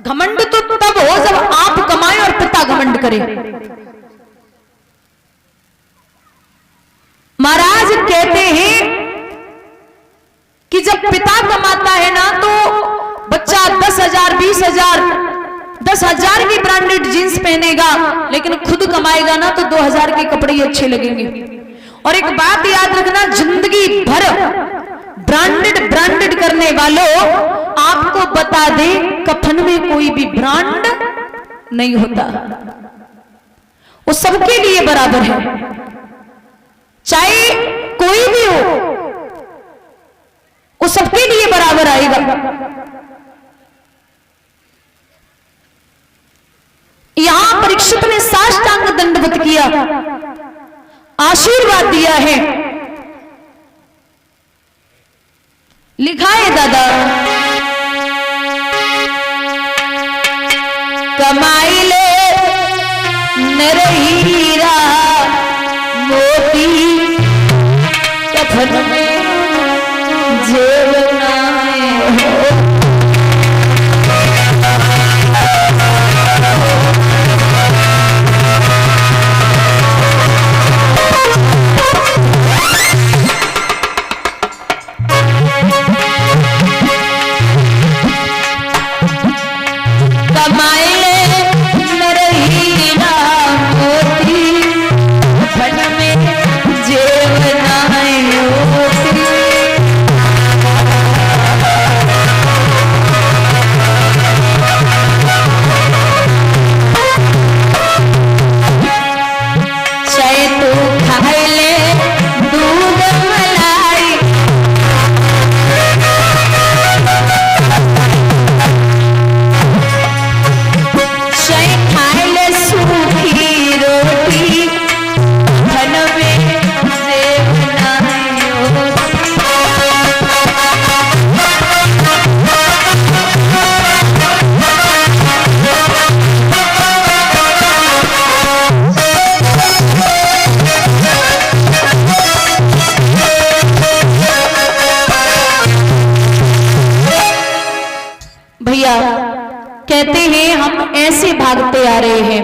घमंड तो तब हो जब आप कमाए और पिता घमंड करे। महाराज कहते हैं कि जब पिता कमाता है ना तो बच्चा 10,000, 20,000, 10,000 की ब्रांडेड जींस पहनेगा, लेकिन खुद कमाएगा ना तो 2,000 के कपड़े ही अच्छे लगेंगे। और एक बात याद रखना, जिंदगी भर ब्रांडेड करने वालों, आपको बता दे कफन में कोई भी ब्रांड नहीं होता, वो सबके लिए बराबर है, चाहे कोई भी हो, वो सबके लिए बराबर आएगा। यहां परीक्षित ने साष्टांग दंडवत किया, आशीर्वाद दिया है। लिखा है दादा, कमाई ले नर हीरा मोती, कफन में जेवनाए हो। कहते हैं हम ऐसे भागते आ रहे हैं,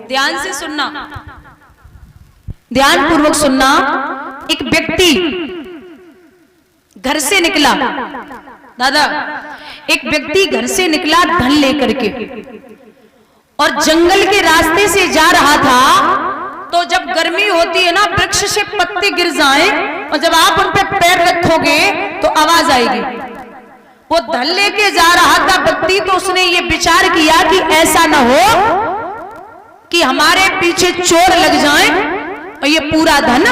ध्यान से सुनना, ध्यान पूर्वक सुनना। एक व्यक्ति घर से निकला, दादा, एक व्यक्ति घर से निकला धन लेकर के, और जंगल के रास्ते से जा रहा था। तो जब गर्मी होती है ना, वृक्ष से पत्ते गिर जाएं और जब आप उन पे पैर रखोगे तो आवाज आएगी। वो धन लेके जा रहा था व्यक्ति, तो उसने ये विचार किया कि ऐसा ना हो कि हमारे पीछे चोर लग जाएं और ये पूरा धन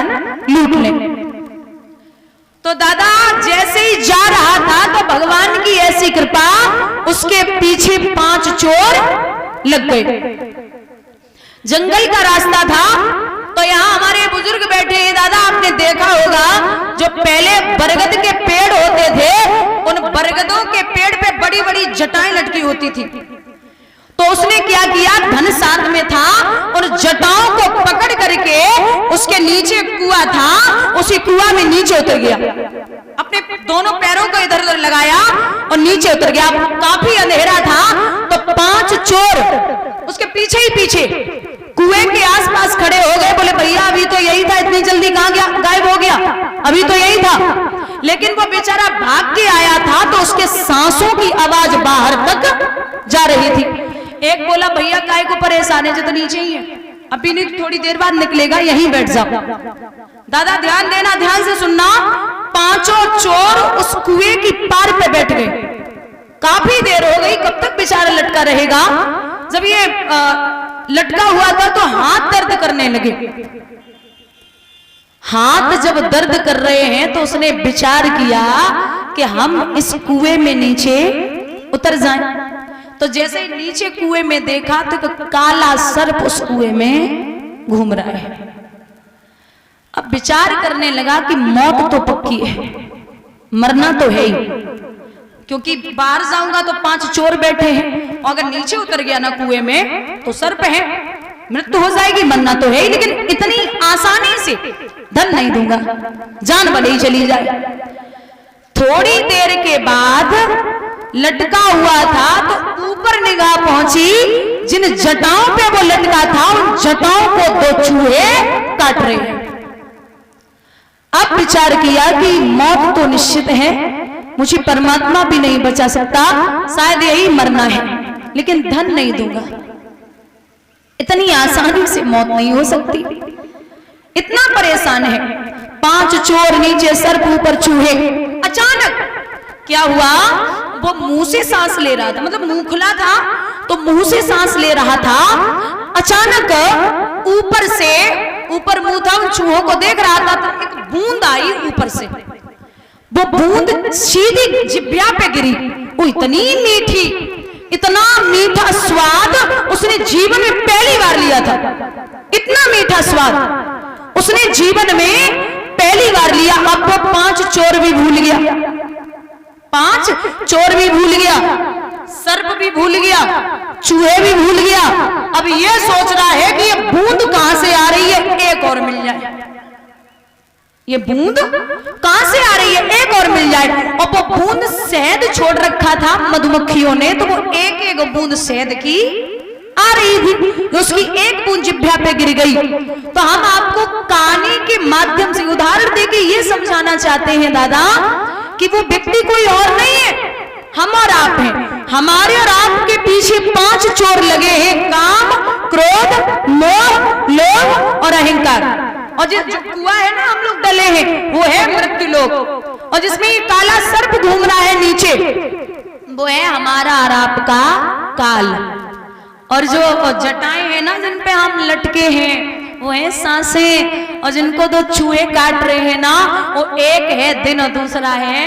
लूट ले। तो दादा जैसे ही जा रहा था तो भगवान की ऐसी कृपा, उसके पीछे 5 चोर लग गए। जंगल का रास्ता था, तो यहाँ हमारे बुजुर्ग बैठे हैं, दादा आपने देखा होगा जो पहले बरगद के पेड़ होते थे, उन बरगदों के पेड़ पे बड़ी बड़ी जटाएं लटकी होती थी। तो उसने क्या किया, धन साथ में था, और जटाओं को पकड़ करके उसके नीचे कुआं था, उसी कुआं में नीचे उतर गया, अपने दोनों पैरों को इधर उधर लगाया और नीचे उतर गया। काफी अंधेरा था, तो 5 चोर उसके पीछे ही पीछे कुएं के आसपास खड़े हो गए। बोले भैया अभी तो यही था, इतनी जल्दी कहां गया, गायब हो गया, अभी तो यही था। लेकिन वो बेचारा भाग के आया था, तो उसके सांसों की आवाज बाहर तक जा रही थी। एक बोला भैया काय को परेशान है, जो तो नीचे ही है, अभी नहीं थोड़ी देर बाद निकलेगा, यहीं बैठ जाओ। दादा ध्यान देना, ध्यान से सुनना। 5 चोर उस कुएं की पार पे बैठ गए। काफी देर हो गई, कब तक बेचारा लटका रहेगा। जब ये लटका हुआ था तो हाथ दर्द करने लगे। हाथ जब दर्द कर रहे हैं तो उसने विचार किया कि हम इस कुएं में नीचे उतर जाएं। तो जैसे ही नीचे कुएं में देखा तो काला सर्प उस कुएं में घूम रहा है। अब विचार करने लगा कि मौत तो पक्की है, मरना तो है ही, क्योंकि बाहर जाऊंगा तो 5 चोर बैठे हैं, और अगर नीचे उतर गया ना कुएं में तो सर्प है, मृत्यु हो जाएगी, मरना तो है ही, लेकिन इतनी आसानी से धन नहीं दूंगा, जान भले ही चली जाए। थोड़ी देर के बाद लटका हुआ था तो ऊपर निगाह पहुंची, जिन जटाओं पे वो लटका था उन जटाओं को 2 चूहे काट रहे हैं। अब विचार किया कि मौत तो निश्चित है, मुझे परमात्मा भी नहीं बचा सकता, शायद यही मरना है, लेकिन धन नहीं दूंगा, इतनी आसानी से मौत नहीं हो सकती। इतना परेशान है, 5 चोर नीचे सर्प ऊपर चूहे। अचानक क्या हुआ, वो मुंह से सांस ले रहा था, मतलब मुंह खुला था तो मुंह से सांस ले रहा था। अचानक ऊपर से, ऊपर मुंह था, उन चूहों को देख रहा था तो एक बूंद आई ऊपर से। वो बूंद सीधी जिब्या पे गिरी, वो इतनी मीठी, इतना मीठा स्वाद उसने जीवन में पहली बार लिया था। इतना मीठा स्वाद उसने जीवन में पहली बार लिया। अब वो 5 चोर भी भूल गया, 5 चोर भी भूल गया, सर्प भी भूल गया, चूहे भी भूल गया। अब ये सोच रहा है कि ये बूंद कहां से आ रही है, एक और मिल जाए, ये बूंद कहां से आ रही है, एक और मिल जाए। और वो बूंद शहद छोड़ रखा था मधुमक्खियों ने, तो वो एक एक बूंद शहद की आ रही थी, तो उसकी एक बूंद जिह्वा पे गिर गई। तो हम आपको कहानी के माध्यम से उदाहरण देके ये समझाना चाहते हैं दादा कि वो व्यक्ति कोई और नहीं है, हम और आप हैं। हमारे और आपके पीछे 5 चोर लगे हैं, काम, क्रोध, मोह, लोभ और अहंकार। और जो कुआं है ना हम लोग डले हैं, वो है मृत्यु लोक। और जिसमें ये काला सर्प घूम रहा है नीचे, वो है हमारा और आपका काल। और जो जटाएं हैं ना जिन पे हम लटके हैं, वो है सांसें। और जिनको 2 चूहे काट रहे हैं ना, वो एक है दिन और दूसरा है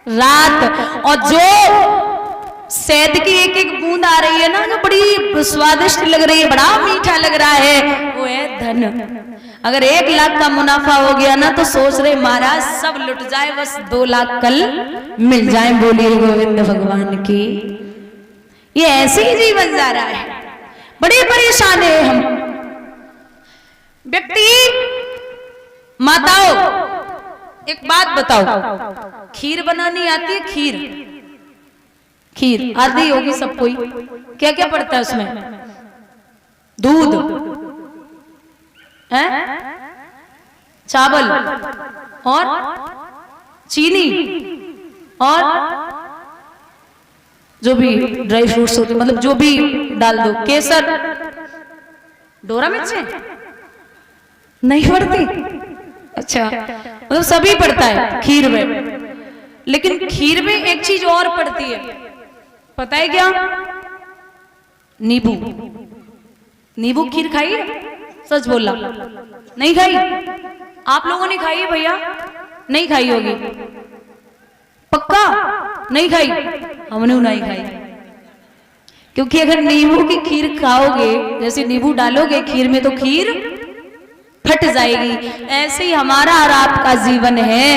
रात। और जो शहद की एक एक बूंद आ रही है ना, जो बड़ी स्वादिष्ट लग रही है, बड़ा मीठा लग रहा है, वो है धन। अगर 1 लाख का मुनाफा हो गया ना, तो सोच रहे महाराज सब लुट जाए, बस 2 लाख कल मिल जाए। बोलिए गोविंद भगवान की। ये ऐसे ही जीवन जा रहा है, बड़े परेशान है हम। व्यक्ति, माताओं एक बात बताओ, खीर बनानी आती है? खीर आती होगी सब कोई। क्या क्या पड़ता है उसमें? दूध है, चावल और चीनी और जो भी ड्राई फ्रूट्स होते, मतलब जो भी डाल दो, केसर, डोरा मिर्ची नहीं पड़ती? अच्छा, मतलब सभी पड़ता है खीर में। लेकिन खीर में एक चीज और पड़ती है, पता है क्या? नींबू। नींबू खीर खाई है? सच बोला, नहीं खाई? आप लोगों ने खाई है भैया? नहीं खाई होगी, पक्का नहीं खाई? हमने नहीं खाई, क्योंकि अगर नींबू की खीर खाओगे, जैसे नींबू डालोगे खीर में, तो खीर फट जाएगी। ऐसे ही हमारा और आपका जीवन है।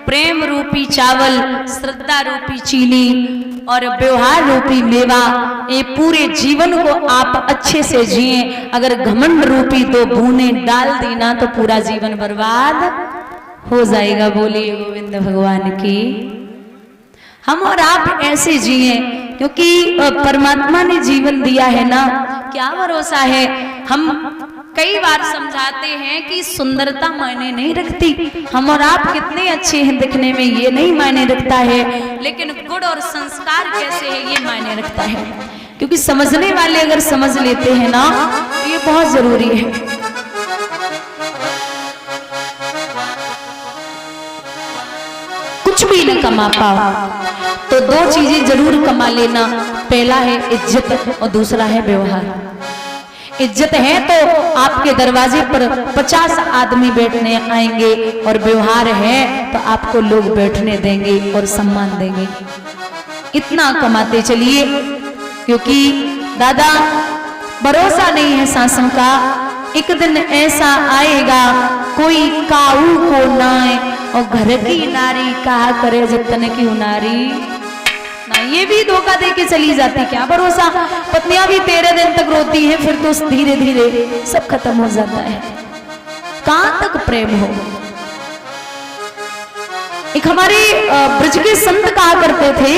प्रेम रूपी चावल, श्रद्धा रूपी चीनी और व्यवहार रूपी मेवा, ये पूरे जीवन को आप अच्छे से जिए। अगर घमंड रूपी 2 बूंदें डाल दी ना, तो पूरा जीवन बर्बाद हो जाएगा। बोलिए गोविंद भगवान की। हम और आप ऐसे जिए, क्योंकि परमात्मा ने जीवन दिया है ना, क्या भरोसा है। हम कई बार समझाते हैं कि सुंदरता मायने नहीं रखती, हम और आप कितने अच्छे हैं दिखने में ये नहीं मायने रखता है, लेकिन गुण और संस्कार कैसे है ये मायने रखता है। क्योंकि समझने वाले अगर समझ लेते हैं ना, तो ये बहुत जरूरी है। कुछ भी न कमा पाओ तो 2 चीजें जरूर कमा लेना, पहला है इज्जत और दूसरा है व्यवहार। इज्जत है तो आपके दरवाजे पर 50 आदमी बैठने आएंगे, और व्यवहार है तो आपको लोग बैठने देंगे और सम्मान देंगे। इतना कमाते चलिए, क्योंकि दादा भरोसा नहीं है सांसों का। एक दिन ऐसा आएगा, कोई काऊ को नाए और घर की नारी कहा करे जतन की नारी ना। ये भी धोखा दे के चली जाती, क्या भरोसा। पत्नियां भी 13 दिन तक रोती हैं, फिर तो धीरे धीरे सब खत्म हो जाता है। कहां तक प्रेम हो। एक हमारे ब्रज के संत कहा करते थे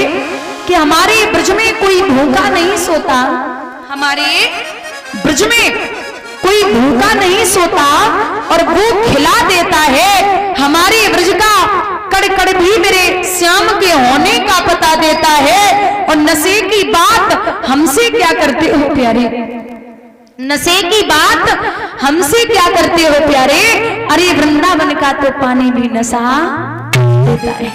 कि हमारे ब्रज में कोई भूखा नहीं सो सोता, हमारे ब्रज में कोई भूखा नहीं सोता और वो खिला देता है। हमारे ब्रज का कड़ कड़ भी मेरे श्याम के होने का पता देता है। और नशे की बात हमसे क्या करते हो प्यारे, नशे की बात हमसे क्या करते हो प्यारे। अरे वृंदावन का तो पानी भी नशा देता है।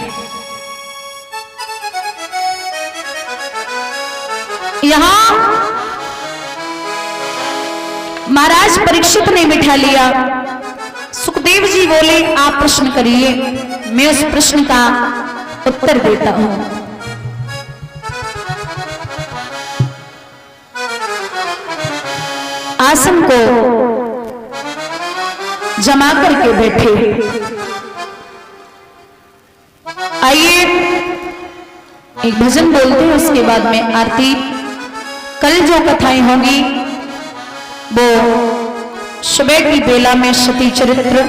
यहां महाराज परीक्षित ने बिठा लिया। सुखदेव जी बोले आप प्रश्न करिए, मैं उस प्रश्न का उत्तर देता हूं। आसन को जमा करके बैठे। आइए एक भजन बोलते हैं, उसके बाद में आरती। कल जो कथाएं होंगी वो सुबह की बेला में सती चरित्र,